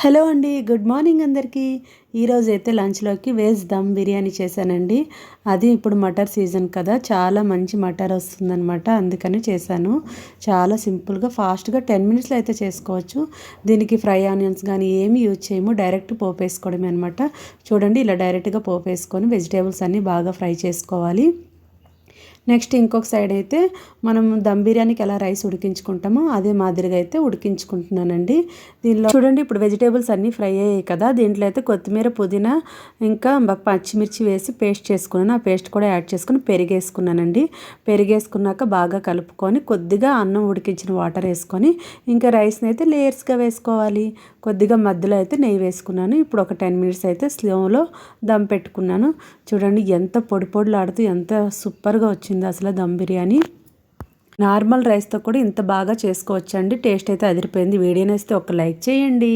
Hello అండి, good morning అందరికీ. ఈరోజు అయితే లంచ్లోకి వెజ్ దమ్ బిర్యానీ చేశానండి. అది ఇప్పుడు మటర్ సీజన్ కదా, చాలా మంచి మటర్ వస్తుందన్నమాట, అందుకని చేశాను. చాలా సింపుల్గా ఫాస్ట్గా 10 మినిట్స్లో అయితే చేసుకోవచ్చు. దీనికి ఫ్రై ఆనియన్స్ కానీ ఏమి యూజ్ చేయము, డైరెక్ట్ పోపు వేసుకోవడమే అనమాట. చూడండి, ఇలా డైరెక్ట్గా పోపు వేసుకొని వెజిటేబుల్స్ అన్నీ బాగా ఫ్రై చేసుకోవాలి. నెక్స్ట్ ఇంకొక సైడ్ అయితే మనం దమ్ బిర్యానీకి ఎలా రైస్ ఉడికించుకుంటామో అదే మాదిరిగా అయితే ఉడికించుకుంటున్నానండి. దీనిలో చూడండి, ఇప్పుడు వెజిటేబుల్స్ అన్నీ ఫ్రై అయ్యాయి కదా, దీంట్లో అయితే కొత్తిమీర, పుదీనా, ఇంకా పచ్చిమిర్చి వేసి పేస్ట్ చేసుకున్నాను. ఆ పేస్ట్ కూడా యాడ్ చేసుకుని పెరిగేసుకున్నానండి. పెరిగేసుకున్నాక బాగా కలుపుకొని కొద్దిగా అన్నం ఉడికించిన వాటర్ వేసుకొని ఇంకా రైస్ని అయితే లేయర్స్గా వేసుకోవాలి. కొద్దిగా మధ్యలో అయితే నెయ్యి వేసుకున్నాను. ఇప్పుడు ఒక 10 మినిట్స్ అయితే స్లోలో దమ్ పెట్టుకున్నాను. చూడండి, ఎంత పొడి పొడిలాడుతూ ఎంత సూపర్గా వచ్చింది అసలు దమ్ బిర్యానీ. నార్మల్ రైస్తో కూడా ఇంత బాగా చేసుకోవచ్చండి. టేస్ట్ అయితే అదిరిపోయింది. వీడియోని అయితే ఒక లైక్ చేయండి.